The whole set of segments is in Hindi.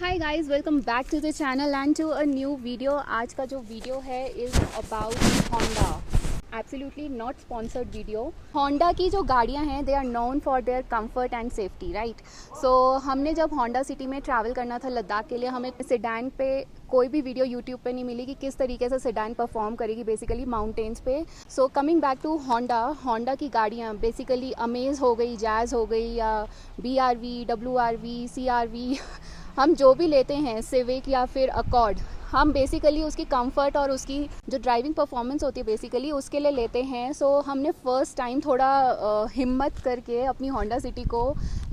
Hi guys, welcome back to the channel and to a new video. आज का जो वीडियो है is about Honda. Absolutely not sponsored video. Honda की जो गाड़ियां हैं they are known for their comfort and safety, right. So हमने जब होंडा सिटी में ट्रैवल करना था लद्दाख के लिए, हमें सेडान पे कोई भी वीडियो यूट्यूब पे नहीं मिली कि किस तरीके से सेडान परफॉर्म करेगी बेसिकली माउंटेन्स पे। So coming back to Honda की गाड़ियाँ बेसिकली अमेज हो गई, जैज़ हो गई, या BRV, WRV, CRV हम जो भी लेते हैं, सिविक या फिर अकॉर्ड, हम बेसिकली उसकी कंफर्ट और उसकी जो ड्राइविंग परफॉर्मेंस होती है बेसिकली उसके लिए लेते हैं। सो हमने फ़र्स्ट टाइम थोड़ा हिम्मत करके अपनी होंडा सिटी को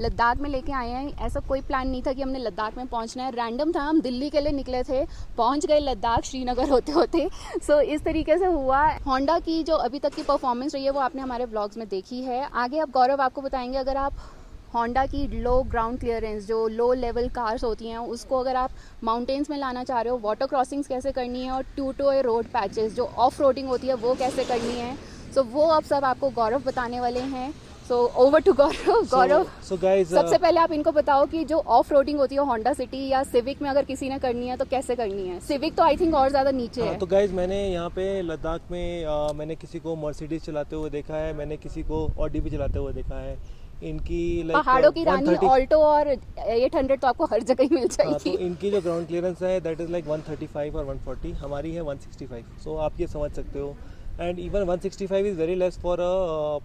लद्दाख में लेके आए हैं। ऐसा कोई प्लान नहीं था कि हमने लद्दाख में पहुंचना है, रैंडम था। हम दिल्ली के लिए निकले थे, पहुंच गए लद्दाख श्रीनगर होते होते। सो इस तरीके से हुआ। होंडा की जो अभी तक की परफॉर्मेंस रही है वो आपने हमारे व्लॉग्स में देखी है। आगे अब गौरव आपको बताएंगे, अगर आप होंडा की लो ग्राउंड क्लियरेंस, जो लो लेवल कार्स होती हैं, उसको अगर आप माउंटेन्स में लाना चाह रहे हो, वाटर क्रॉसिंग्स कैसे करनी है, और टू रोड पैचेस जो ऑफ रोडिंग होती है वो कैसे करनी है, सो वो अब सब आपको गौरव बताने वाले हैं। So over to Gaurav. Guys, सबसे पहले आप इनको बताओ कि जो ऑफ रोडिंग होती है होंडा सिटी या सिविक में अगर किसी ने करनी है तो कैसे करनी है। सिविक तो आई थिंक और ज़्यादा नीचे है। तो गाइस, मैंने यहाँ पे लद्दाख में मैंने किसी को मर्सिडीज चलाते हुए देखा है, मैंने किसी को ऑडी भी चलाते हुए देखा है। इनकी पहाड़ों की रानी ऑल्टो और 800 तो आपको हर जगह ही मिल जाएगी। तो इनकी जो ग्राउंड क्लियरेंस है दैट इज़ लाइक 135 और 140, हमारी है 165। सो आप ये समझ सकते हो। And even 165 is very less for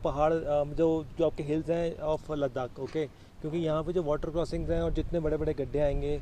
पहाड़, जो आपके हिल्स हैं ऑफ लद्दाख, ओके। क्योंकि यहाँ पे जो वाटर क्रॉसिंग्स हैं और जितने बड़े बड़े गड्ढे आएंगे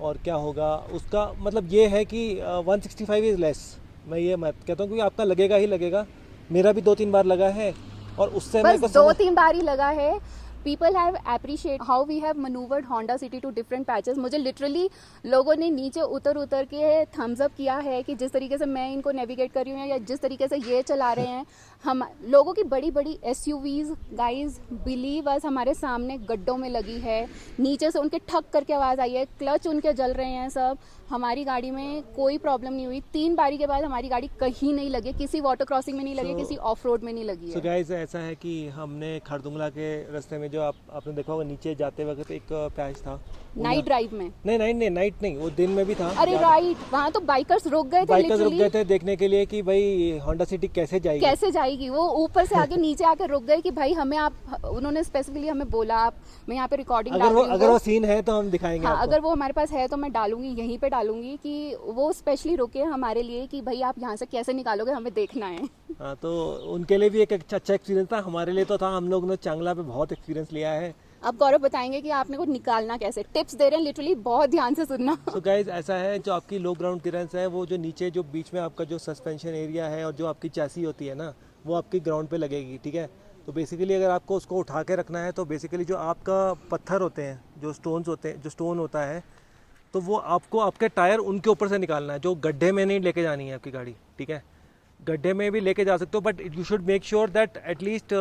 और क्या होगा, उसका मतलब ये है कि 165 इज़ लेस। मैं ये मत कहता हूँ, क्योंकि आपका लगेगा ही लगेगा। मेरा भी 2-3 बार लगा है और उससे बस 2-3 बार ही लगा है। People have appreciate how we have manoeuvred Honda City to different patches. मुझे लिटरली लोगों ने नीचे उतर के थम्स अप किया है कि जिस तरीके से मैं इनको नेविगेट कर रही हूँ या जिस तरीके से ये चला रहे हैं। हम लोगों की बड़ी बड़ी SUVs, गाइज बिलीव अस, हमारे सामने गड्ढों में लगी है, नीचे से उनके ठक करके आवाज़ आई है, क्लच उनके जल रहे हैं सब। हमारी गाड़ी में कोई प्रॉब्लम नहीं हुई। 3 बारी के बाद हमारी गाड़ी कहीं नहीं लगी, किसी वाटर क्रॉसिंग में नहीं लगी, किसी ऑफ रोड में नहीं लगी है। सो गाइस, ऐसा है कि हमने खरदुंगला के रास्ते में जो आपने देखा होगा, नीचे जाते वक्त एक पैच था नाइट ड्राइव में। नहीं, नाइट नहीं, वो दिन में भी था। अरे राइट, वहाँ तो बाइकर्स रुक गए थे देखने के लिए कि भाई होंडा सिटी कैसे जाएगी। वो ऊपर से आके नीचे आके रुक गए कि भाई हमें आप, उन्होंने स्पेसिफिकली हमें बोला, आप, मैं यहाँ पे रिकॉर्डिंग अगर वो सीन है तो हम दिखाएंगे। हाँ, अगर वो हमारे पास है तो मैं डालूंगी, यहीं पे डालूंगी कि वो स्पेशली रुके हमारे लिए कि भाई आप यहाँ से कैसे निकालोगे, हमें देखना है। हाँ, तो उनके लिए भी एक अच्छा एक्सपीरियंस था, हमारे लिए तो था। हम लोग ने चांगला पे बहुत एक्सपीरियंस लिया है। अब गौरव बताएंगे कि आपने को निकालना कैसे, टिप्स दे रहे हैं, लिटरली बहुत ध्यान से सुनना। तो गाइज, ऐसा है, जो आपकी लो ग्राउंड क्लियरेंस है, वो जो नीचे जो बीच में आपका जो सस्पेंशन एरिया है और जो आपकी चैसी होती है ना, वो आपकी ग्राउंड पे लगेगी, ठीक है। तो बेसिकली अगर आपको उसको उठा के रखना है तो बेसिकली जो आपका पत्थर होते हैं, जो स्टोन होता है, तो वो आपको आपके टायर उनके ऊपर से निकालना है। जो गड्ढे में नहीं लेके जानी है आपकी गाड़ी, ठीक है। गड्ढे में भी लेके जा सकते हो, but you should make sure that at least,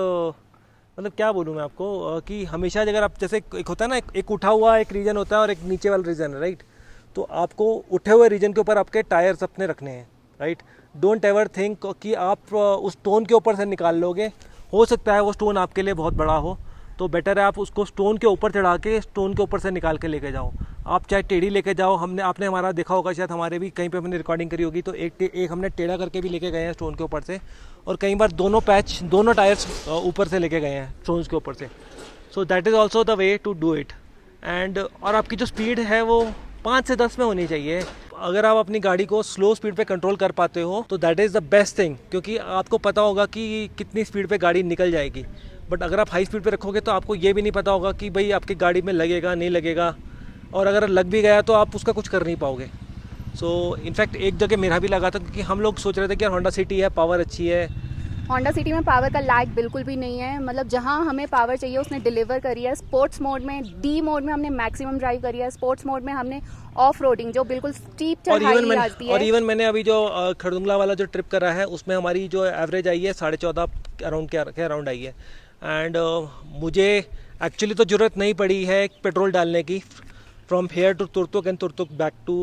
मतलब क्या बोलूँ मैं आपको, कि हमेशा अगर आप, जैसे एक होता है ना, एक उठा हुआ एक रीजन होता है और एक नीचे वाला रीजन है, राइट। तो आपको उठे हुए रीजन के ऊपर आपके टायर्स अपने रखने हैं, राइट। डोंट एवर थिंक कि आप उस स्टोन के ऊपर से निकाल लोगे। हो सकता है वो स्टोन आपके लिए बहुत बड़ा हो, तो बेटर है आप उसको स्टोन के ऊपर चढ़ा के स्टोन के ऊपर से निकाल के लेके जाओ। आप चाहे टेढ़ी लेके जाओ, आपने हमारा देखा होगा, शायद हमारे भी कहीं पे हमने रिकॉर्डिंग करी होगी, तो एक हमने टेढ़ा करके भी लेके गए हैं स्टोन के ऊपर से, और कई बार दोनों टायर्स ऊपर से लेके गए हैं स्टोन्स के ऊपर से। So that is also the way to do it. And और आपकी जो स्पीड है वो 5 से 10 में होनी चाहिए। अगर आप अपनी गाड़ी को स्लो स्पीड पे कंट्रोल कर पाते हो तो that is the best thing, क्योंकि आपको पता होगा कि कितनी स्पीड पे गाड़ी निकल जाएगी। बट अगर आप हाई स्पीड पे रखोगे तो आपको ये भी नहीं पता होगा कि भाई आपकी गाड़ी में लगेगा नहीं लगेगा, और अगर लग भी गया तो आप उसका कुछ कर नहीं पाओगे। सो इनफैक्ट एक जगह मेरा भी लगा था, क्योंकि हम लोग सोच रहे थे कि यार होंडा सिटी है, पावर अच्छी है। होंडा सिटी में पावर का लैग बिल्कुल भी नहीं है। मतलब जहाँ हमें पावर चाहिए उसने डिलीवर करी है। स्पोर्ट्स मोड में, D मोड में हमने मैक्सिमम ड्राइव करी है। स्पोर्ट्स मोड में हमने ऑफ रोडिंग, जो बिल्कुल स्टीप चढ़ाई आती है। और इवन मैंने अभी जो खरदुंगला वाला जो ट्रिप करा है उसमें हमारी जो एवरेज आई है 14.5 अराउंड आई है। एंड मुझे एक्चुअली तो ज़रूरत नहीं पड़ी है पेट्रोल डालने की, from here to Turtuk and Turtuk back to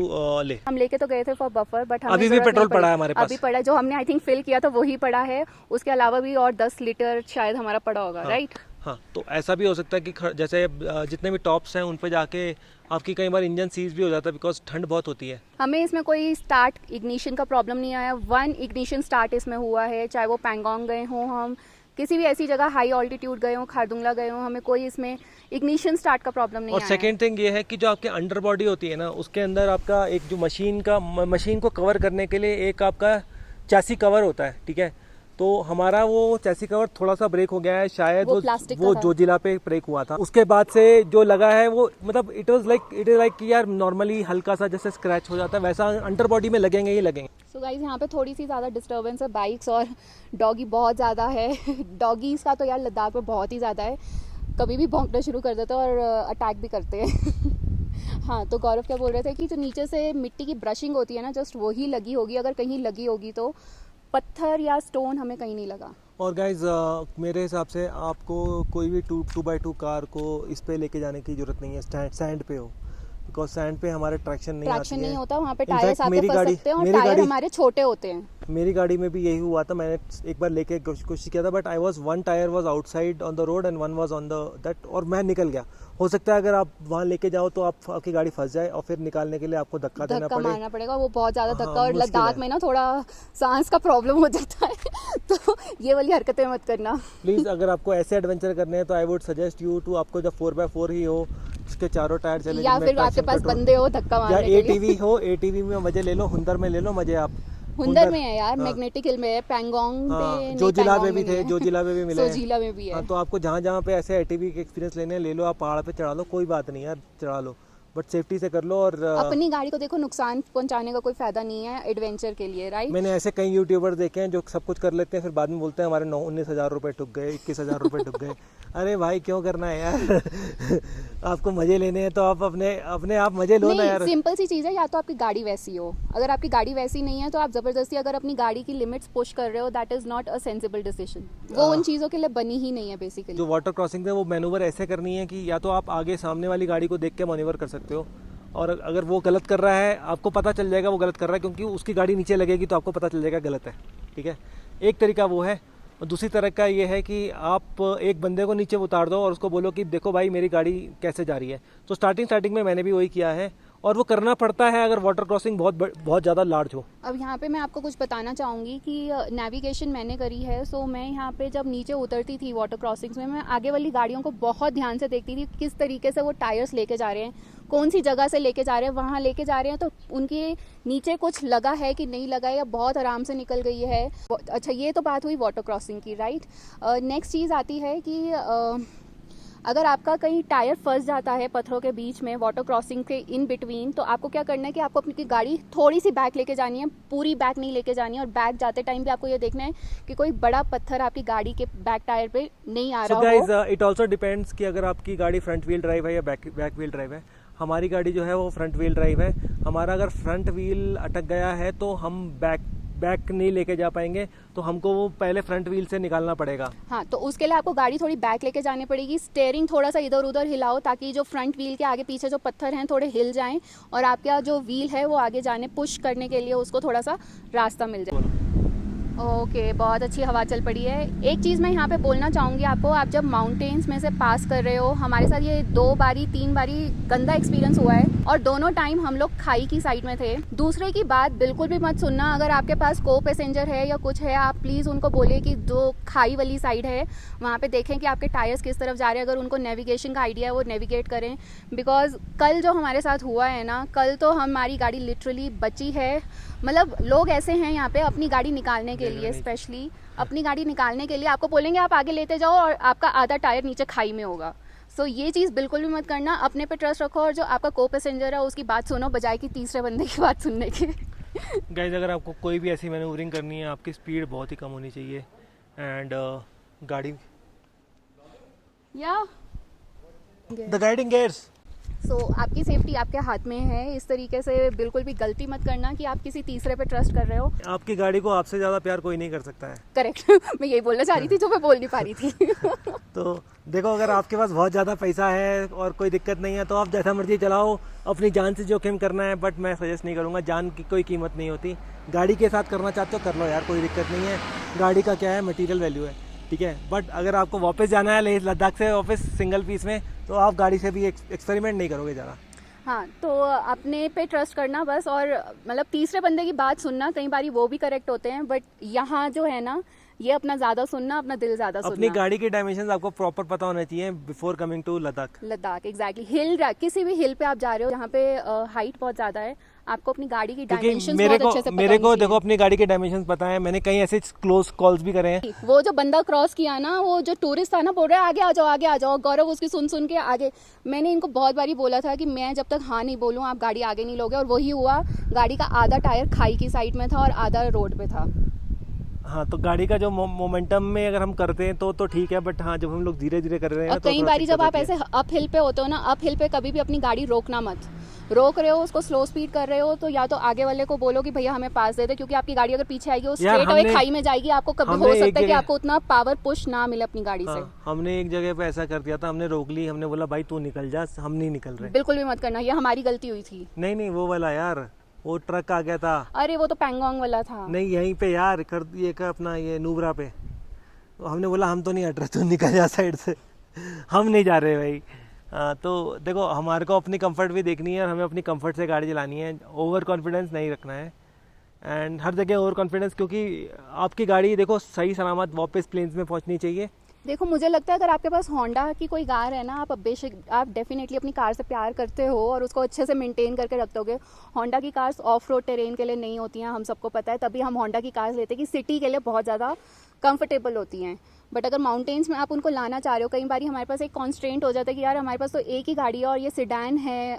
Leh. हम लेके तो गए थे फॉर बफर, बट अभी भी पेट्रोल पड़ा है हमारे पास। अभी पड़ा, जो हमने आई थिंक फिल किया था वही पड़ा है। उसके अलावा भी और 10 लीटर शायद हमारा पड़ा होगा, राइट। हाँ, तो ऐसा भी हो सकता है कि जैसे जितने भी टॉप्स हैं उन पे जाके आपकी कई बार इंजन सीज भी हो जाता है बिकॉज ठंड बहुत होती है। हमें इसमें कोई स्टार्ट इग्निशन का प्रॉब्लम नहीं आया, 1 इग्निशन स्टार्ट इसमें हुआ है, चाहे वो पैंगोंग गए हों, हम किसी भी ऐसी जगह हाई ऑल्टीट्यूड गए हों, खारदुंगला गए हों, हमें कोई इसमें इग्निशन स्टार्ट का प्रॉब्लम नहीं और आया। सेकेंड थिंग ये है कि जो आपके अंडर बॉडी होती है ना, उसके अंदर आपका एक जो मशीन को कवर करने के लिए एक आपका चैसी कवर होता है, ठीक है। तो हमारा वो चैसी कवर थोड़ा सा ब्रेक हो गया है, शायद वो प्लास्टिक वो का था। जोजिला पे ब्रेक हुआ था। उसके बाद से जो लगा है वो मतलब इट इज लाइक कि यार नॉर्मली हल्का सा जैसे स्क्रैच हो जाता है वैसा अंडर बॉडी में लगेंगे ही लगेंगे। सो गाइज यहाँ पे थोड़ी सी ज़्यादा डिस्टर्बेंस है, बाइक्स और डॉगी बहुत ज़्यादा है। डॉगीज़ का तो यार लद्दाख में बहुत ही ज़्यादा है, कभी भी भौंकना शुरू कर देते हैं और अटैक भी करते हैं। हाँ, तो गौरव क्या बोल रहे थे कि जो नीचे से मिट्टी की ब्रशिंग होती है ना, जस्ट वही लगी होगी, अगर कहीं लगी होगी तो पत्थर या स्टोन हमें कहीं नहीं लगा। और गाइज मेरे हिसाब से आपको कोई भी 2x2 कार को इस पे लेके जाने की जरूरत नहीं है, सैंड पे हो, बिकॉज सैंड पे हमारे ट्रैक्शन नहीं आती है। नहीं होता वहाँ पे, In fact, टायर्स आते मेरी फंस गाड़ी- सकते हैं और मेरी टायर गाड़ी- हमारे छोटे होते हैं। मेरी गाड़ी में भी यही हुआ था, मैंने एक बार लेके कोशिश किया था but I was one tyre was outside on the road and one was on the that, और मैं निकल गया। हो सकता है अगर आप वहाँ लेके जाओ तो आपकी गाड़ी फंस जाए और फिर निकालने के लिए आपको धक्का देना पड़े। मारना पड़ेगा, वो बहुत ज़्यादा धक्का। हाँ, और मुश्किल लद्दाख है। में ना थोड़ा सांस का प्रॉब्लम हो जाता है तो ये वाली हरकतें मत करना प्लीज़ अगर आपको ऐसे एडवेंचर करने हैं तो I would suggest you to, आपको जब 4x4 ही हो, उसके चारों टायर चले, या फिर आपके पास बंदे हो धक्का या मारने के लिए। ATV हो, ATV में मजे ले लो, हुंदर में ले लो मजे आप। हुंदर में है यार, हाँ। मैग्नेटिक हिल में है, पैंगोंग हाँ, पे जोजिला पैंगोंग में भी थे, नहीं है। जोजिला में भी मिले हैं। जोजिला में भी है। हाँ, तो आपको जहाँ जहाँ पे ऐसे ATV के एक्सपीरियंस लेने हैं, ले लो, आप पहाड़ पे चढ़ा लो, कोई बात नहीं यार, चढ़ा लो, बट सेफ्टी से कर लो। और अपनी गाड़ी को देखो, नुकसान पहुंचाने का कोई फायदा नहीं है एडवेंचर के लिए, राइट। मैंने ऐसे कई यूट्यूबर देखे हैं जो सब कुछ कर लेते हैं, फिर बाद में बोलते हैं हमारे 19,000 रुपये टुक गए, 21,000 रुपये टुक गए। अरे भाई क्यों करना है यार आपको मजे लेने हैं तो आप अपने आप मजे लो ना यार। सिंपल सी चीज़ है, या तो आपकी गाड़ी वैसी हो, अगर आपकी गाड़ी वैसी नहीं है तो आप जबरदस्ती अगर अपनी गाड़ी की लिमिट्स पुश कर रहे हो, that is not a sensible decision. वो उन चीज़ों के लिए बनी ही नहीं है बेसिकली। जो वाटर क्रॉसिंग है वो मैनूवर ऐसे करनी है कि या तो आप आगे सामने वाली गाड़ी को देख के मैनूवर कर सकते हो, और अगर वो गलत कर रहा है आपको पता चल जाएगा वो गलत कर रहा है, क्योंकि उसकी गाड़ी नीचे लगेगी तो आपको पता चल जाएगा गलत है, ठीक है। एक तरीका वो है, और दूसरी तरीका ये है कि आप एक बंदे को नीचे उतार दो और उसको बोलो कि देखो भाई मेरी गाड़ी कैसे जा रही है। तो स्टार्टिंग में मैंने भी वही किया है, और वो करना पड़ता है अगर वाटर क्रॉसिंग बहुत ज़्यादा लार्ज हो। अब यहाँ पे मैं आपको कुछ बताना चाहूँगी कि नेविगेशन मैंने करी है। सो मैं यहाँ पे जब नीचे उतरती थी वाटर क्रॉसिंग्स में, मैं आगे वाली गाड़ियों को बहुत ध्यान से देखती थी किस तरीके से वो टायर्स लेके जा रहे हैं, कौन सी जगह से लेके जा रहे हैं, वहाँ लेके जा रहे हैं तो उनके नीचे कुछ लगा है कि नहीं लगा है, या बहुत आराम से निकल गई है। अच्छा, ये तो बात हुई वाटर क्रॉसिंग की, राइट। नेक्स्ट चीज़ आती है कि अगर आपका कहीं टायर फंस जाता है पत्थरों के बीच में वाटर क्रॉसिंग के इन बिटवीन, तो आपको क्या करना है कि आपको अपनी गाड़ी थोड़ी सी बैक लेके जानी है, पूरी बैक नहीं लेके जानी है। और बैक जाते टाइम भी आपको ये देखना है कि कोई बड़ा पत्थर आपकी गाड़ी के बैक टायर पे नहीं आ रहा हो। गाइस इट ऑल्सो डिपेंड्स कि अगर आपकी गाड़ी फ्रंट व्हील ड्राइव है या बैक व्हील ड्राइव है। हमारी गाड़ी जो है वो फ्रंट व्हील ड्राइव है। हमारा अगर फ्रंट व्हील अटक गया है तो हम बैक नहीं लेके जा पाएंगे, तो हमको वो पहले फ्रंट व्हील से निकालना पड़ेगा। हाँ, तो उसके लिए आपको गाड़ी थोड़ी बैक लेके जानी पड़ेगी। स्टेयरिंग थोड़ा सा इधर उधर हिलाओ ताकि जो फ्रंट व्हील के आगे पीछे जो पत्थर हैं थोड़े हिल जाएं, और आपका जो व्हील है वो आगे जाने पुश करने के लिए उसको थोड़ा सा रास्ता मिल जाए। ओके, बहुत अच्छी हवा चल पड़ी है। एक चीज़ मैं यहाँ पे बोलना चाहूँगी आपको, आप जब माउंटेन्स में से पास कर रहे हो, हमारे साथ ये 2-3 बारी गंदा एक्सपीरियंस हुआ है, और दोनों टाइम हम लोग खाई की साइड में थे। दूसरे की बात बिल्कुल भी मत सुनना। अगर आपके पास को पैसेंजर है या कुछ है, आप प्लीज़ उनको बोले कि जो खाई वाली साइड है वहाँ पे देखें कि आपके टायर्स किस तरफ जा रहे हैं। अगर उनको नेविगेशन का आइडिया है वो नेविगेट करें, बिकॉज कल जो हमारे साथ हुआ है ना, कल तो हमारी गाड़ी लिटरली बची है। मतलब लोग ऐसे हैं यहाँ पे अपनी गाड़ी निकालने के लिए, स्पेशली अपनी गाड़ी निकालने के लिए आपको बोलेंगे आप आगे लेते जाओ, और आपका आधा टायर नीचे खाई में होगा। सो ये चीज़ बिल्कुल भी मत करना, अपने पे ट्रस्ट रखो, और जो आपका को पैसेंजर है उसकी बात सुनो बजाय कि तीसरे बंदे की बात सुनने के। गाइस अगर आपको कोई भी ऐसी मैन्यूवरिंग करनी है, आपकी स्पीड बहुत ही कम होनी चाहिए, एंड गाड़ी या द गाइडिंग गियर्स। सो आपकी सेफ्टी आपके हाथ में है। इस तरीके से बिल्कुल भी गलती मत करना कि आप किसी तीसरे पे ट्रस्ट कर रहे हो। आपकी गाड़ी को आपसे ज़्यादा प्यार कोई नहीं कर सकता है। करेक्ट मैं यही बोलना चाह रही थी जो मैं बोल नहीं पा रही थी। तो देखो, अगर आपके पास बहुत ज़्यादा पैसा है और कोई दिक्कत नहीं है तो आप जैसा मर्जी चलाओ, अपनी जान से जोखिम करना है, बट मैं सजेस्ट नहीं करूँगा। जान की कोई कीमत नहीं होती। गाड़ी के साथ करना चाहते हो कर लो यार, कोई दिक्कत नहीं है। गाड़ी का क्या है, मटेरियल वैल्यू है। ठीक है। बट अगर आपको वापस जाना है लद्दाख से वापस सिंगल पीस में, तो आप गाड़ी से भी एक्सपेरिमेंट नहीं करोगे ज़्यादा। हाँ, तो अपने पे ट्रस्ट करना बस, और मतलब तीसरे बंदे की बात सुनना, कई बार वो भी करेक्ट होते हैं, बट यहाँ जो है ना, ये अपना ज़्यादा सुनना, अपना दिल ज़्यादा सुनना। अपनी गाड़ी के डायमेंशंस आपको प्रॉपर पता होना चाहिए before coming to Ladakh. Exactly. किसी भी हिल पे आप जा रहे हो जहाँ पे हाइट बहुत ज़्यादा है, आपको अपनी गाड़ी की क्योंकि डायमेंशंस बहुत अच्छे से पता मेरे को होनी देखो अपनी गाड़ी के डायमेंशंस पता है, मैंने कई ऐसे क्लोज कॉल्स भी करे हैं। चाहिए। वो जो बंदा क्रॉस किया ना, वो जो टूरिस्ट था ना, बोल रहा है आगे आ जाओ, गौरव उसकी सुन के आगे। मैंने इनको बहुत बारी बोला था कि मैं जब तक हाँ नहीं बोलूँ आप गाड़ी आगे नहीं लोगे, और वही हुआ। गाड़ी का आधा टायर खाई की साइड में था और आधा रोड पे था। हाँ, तो गाड़ी का जो मोमेंटम में अगर हम करते हैं तो ठीक है, बट हाँ जब हम लोग धीरे धीरे कर रहे हैं और तो कई बारी जब आप ऐसे अप हिल पे होते हो ना, अप हिल पे कभी भी अपनी गाड़ी रोकना मत। रोक रहे हो, उसको स्लो स्पीड कर रहे हो, तो या तो आगे वाले को बोलो कि भैया हमें पास दे दे, क्योंकि आपकी गाड़ी अगर पीछे आएगी वो स्ट्रेट अवे खाई में जाएगी। आपको कभी हो सकता है कि आपको उतना पावर पुश ना मिले अपनी गाड़ी से। हमने एक जगह पे ऐसा कर दिया था, हमने रोक ली, हमने बोला भाई तू निकल जा, हम नहीं निकल रहे। बिल्कुल भी मत करना, ये हमारी गलती हुई थी। नहीं वो वाला यार, वो ट्रक आ गया था। अरे वो तो पैंगोंग वाला था। नहीं यहीं पे यार कर ये का अपना ये नूबरा पे, तो हमने बोला हम तो नहीं हट रहे, तू निकल जा साइड से, हम नहीं जा रहे भाई। तो देखो हमारे को अपनी कंफर्ट भी देखनी है और हमें अपनी कंफर्ट से गाड़ी चलानी है, ओवर कॉन्फिडेंस नहीं रखना है। एंड हर जगह ओवर कॉन्फिडेंस, क्योंकि आपकी गाड़ी देखो सही सलामत वापस प्लेन्स में पहुंचनी चाहिए। देखो मुझे लगता है अगर आपके पास होंडा की कोई कार है ना, आप डेफिनेटली अपनी कार से प्यार करते हो और उसको अच्छे से मेंटेन करके रखते होगे। होंडा की कार्स ऑफ रोड टेरेन के लिए नहीं होती हैं, हम सबको पता है, तभी हम होंडा की कार्स लेते हैं कि सिटी के लिए बहुत ज़्यादा कंफर्टेबल होती हैं। बट अगर माउंटेन्स में आप उनको लाना चाह रहे हो, कई बार हमारे पास एक कॉन्स्ट्रेंट हो जाता है कि यार हमारे पास तो एक ही गाड़ी है और ये सिडान है,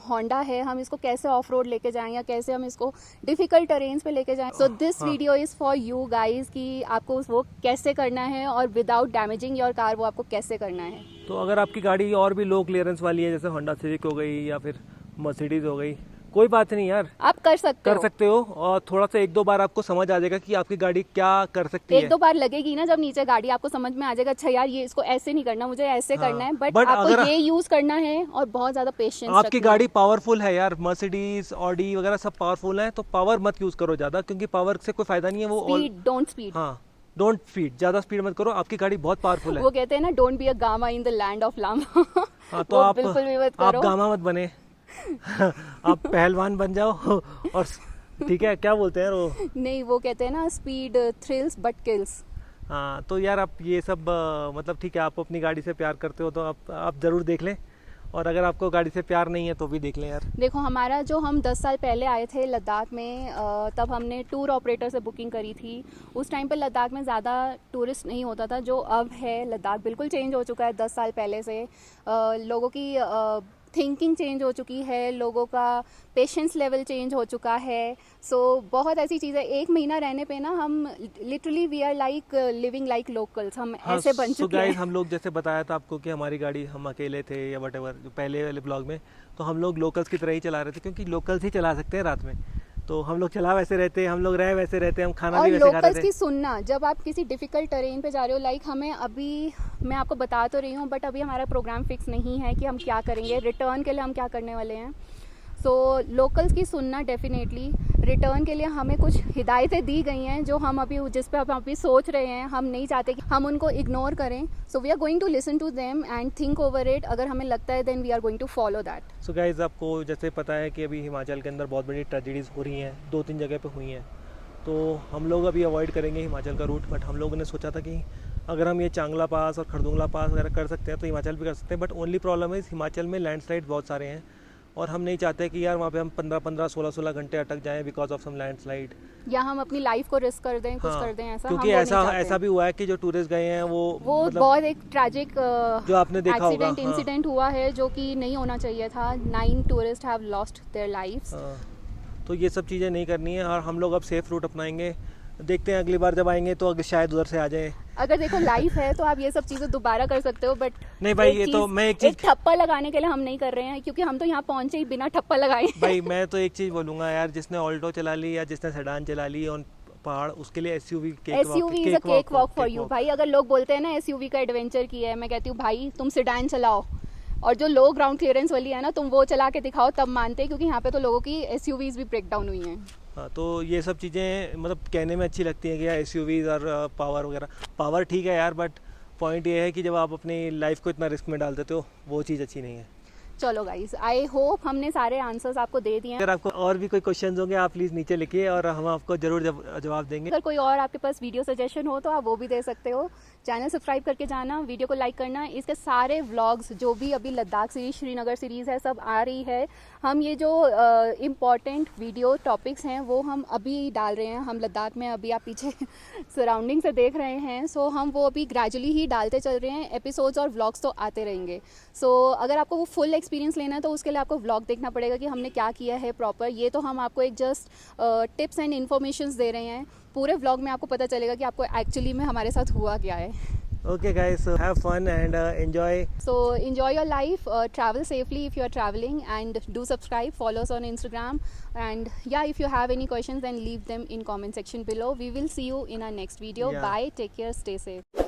होंडा है, हम इसको कैसे ऑफ रोड लेके जाएं या कैसे हम इसको डिफिकल्ट टेरेन्स पे लेके जाएं। So this video is for you guys कि आपको वो कैसे करना है और विदाउट डैमेजिंग योर कार वो आपको कैसे करना है। तो अगर आपकी गाड़ी और भी लो क्लियरेंस वाली है, जैसे होंडा सिविक हो गई या फिर मर्सिडीज हो गई, कोई बात नहीं यार, आप कर सकते हो। और थोड़ा सा एक दो बार आपको समझ आ जाएगा कि आपकी गाड़ी क्या कर सकती है। एक दो बार लगेगी ना जब नीचे गाड़ी, आपको समझ में आ जाएगा अच्छा यार ये इसको ऐसे नहीं करना, मुझे ऐसे करना है। बट आपको ये यूज करना है और बहुत ज्यादा पेशेंस। आपकी गाड़ी पावरफुल है यार, मर्सिडीज ऑडी वगैरह सब पावरफुल है, तो पावर मत यूज करो ज्यादा, क्योंकि पावर से कोई फायदा नहीं है। वो डोंट स्पीड। हाँ, डोंट स्पीड, ज्यादा स्पीड मत करो, आपकी गाड़ी बहुत पावरफुल है। वो कहते हैं ना don't be a gama in the land of lama. हाँ, तो आप बिल्कुल भी मत आप करो। गामा मत बने। आप पहलवान बन जाओ और ठीक है, क्या बोलते हैं वो, नहीं वो कहते हैं ना स्पीड थ्रिल्स बट किल्स। हाँ, तो यार आप ये सब मतलब ठीक है, आप अपनी गाड़ी से प्यार करते हो तो आप ज़रूर देख लें, और अगर आपको गाड़ी से प्यार नहीं है तो भी देख लें यार। देखो हमारा जो हम 10 साल पहले आए थे लद्दाख में, तब हमने टूर ऑपरेटर से बुकिंग करी थी। उस टाइम पे लद्दाख में ज़्यादा टूरिस्ट नहीं होता था, जो अब है। लद्दाख बिल्कुल चेंज हो चुका है 10 साल पहले से। लोगों की थिंकिंग चेंज हो चुकी है, लोगों का पेशेंस लेवल चेंज हो चुका है। सो बहुत ऐसी चीज़ें, एक महीना रहने पे ना हम literally we are like living like locals, हम ऐसे बन चुके हैं। हम लोग जैसे बताया था आपको कि हमारी गाड़ी हम अकेले थे या वट एवर, जो पहले वाले ब्लॉग में, तो हम लोग लोकल्स की तरह ही चला रहे थे, क्योंकि लोकल्स ही चला सकते हैं रात में। तो हम लोग चला वैसे रहते, हम लोग रहे वैसे रहते, हम खाना भी वैसे खा रहे थे। लोकल्स की सुनना, जब आप किसी डिफिकल्ट टेरेन पे जा रहे हो, लाइक हमें अभी, मैं आपको बता तो रही हूँ बट अभी हमारा प्रोग्राम फिक्स नहीं है कि हम क्या करेंगे, रिटर्न के लिए हम क्या करने वाले हैं। सो लोकल्स की सुनना डेफिनेटली। रिटर्न के लिए हमें कुछ हिदायतें दी गई हैं जो हम अभी, जिस पे हम अभी सोच रहे हैं। हम नहीं चाहते कि हम उनको इग्नोर करें। So we are going to listen to them and think over it. अगर हमें लगता है then we are going to follow that. So guys, आपको जैसे पता है कि अभी हिमाचल के अंदर बहुत बड़ी ट्रेजेडीज़ हो रही हैं, 2-3 जगह पे हुई हैं, तो हम लोग अभी अवॉइड करेंगे हिमाचल का रूट। बट हम लोगों ने सोचा था कि अगर हम ये चांगला पास और खरदुंगला पास वगैरह कर सकते हैं तो हिमाचल भी कर सकते हैं। बट ओनली प्रॉब्लम है हिमाचल में लैंडस्लाइड बहुत सारे हैं, और हम नहीं चाहते कि यार वहाँ पे हम 15-15, 16-16 घंटे अटक जाएं बिकॉज ऑफ सम लैंडस्लाइड, या हम अपनी लाइफ को रिस्क कर दें, कुछ कर दें ऐसा। क्योंकि ऐसा भी हुआ है कि जो टूरिस्ट गए हैं वो मतलब बहुत एक ट्रैजिक जो आपने देखा होगा, इंसिडेंट हुआ है जो कि नहीं होना चाहिए था। 9 tourist have lost their lives. तो ये सब चीज़ें नहीं करनी है, और हम लोग अब सेफ रूट अपनाएंगे। देखते हैं अगली बार जब आएंगे तो शायद उधर से आ जाए। अगर देखो लाइफ है तो आप ये सब चीज़ें दोबारा कर सकते हो, बट नहीं भाई, ये तो मैं एक चीज़, ठप्पा लगाने के लिए हम नहीं कर रहे हैं, क्योंकि हम तो यहाँ पहुँचे ही बिना ठप्पा लगाए। भाई मैं तो एक चीज़ बोलूँगा यार, जिसने ऑल्टो चला ली या जिसने सेडान चला ली ऑन पहाड़, उसके लिए SUV is a cake walk for you भाई। अगर लोग बोलते हैं ना एसयूवी का एडवेंचर किया है, मैं कहती हूँ भाई तुम सेडान चलाओ, और जो लो ग्राउंड क्लियरेंस वाली है ना तुम वो चला के दिखाओ, तब मानते हैं, क्योंकि यहाँ पे तो लोगों की एसयूवीज भी ब्रेक डाउन हुई हैं। हाँ, तो ये सब चीज़ें मतलब कहने में अच्छी लगती हैं कि यार एसयूवीज और पावर वगैरह, पावर ठीक है यार, बट पॉइंट ये है कि जब आप अपनी लाइफ को इतना रिस्क में डाल देते हो वो चीज़ अच्छी नहीं है। चलो गाइस, आई होप हमने सारे आंसर्स आपको दे दिए हैं। अगर आपको और भी कोई क्वेश्चन होंगे आप प्लीज़ नीचे लिखिए और हम आपको ज़रूर जवाब देंगे। अगर कोई और आपके पास वीडियो सजेशन हो तो आप वो भी दे सकते हो। चैनल सब्सक्राइब करके जाना, वीडियो को लाइक करना। इसके सारे व्लॉग्स जो भी अभी लद्दाख सीरीज, श्रीनगर सीरीज़ है, सब आ रही है। हम ये जो इम्पॉर्टेंट वीडियो टॉपिक्स हैं वो हम अभी डाल रहे हैं। हम लद्दाख में अभी आप पीछे सराउंडिंग से देख रहे हैं, सो हम वो अभी ग्रेजुअली ही डालते चल रहे हैं। एपिसोड्स और व्लॉग्स तो आते रहेंगे। सो अगर आपको वो फुल एक्सपीरियंस लेना है तो उसके लिए आपको व्लॉग देखना पड़ेगा कि हमने क्या किया है प्रॉपर। ये तो हम आपको एक जस्ट टिप्स एंड इन्फॉर्मेशंस दे रहे हैं। पूरे व्लॉग में आपको पता चलेगा कि आपको एक्चुअली में हमारे साथ हुआ क्या है। Okay guys, so have fun and enjoy. So enjoy your life, travel safely if you are traveling, and do subscribe, follow us on Instagram, and yeah, if you have any questions then leave them in comment section below. We will see you in our next video. Yeah. Bye, take care, stay safe.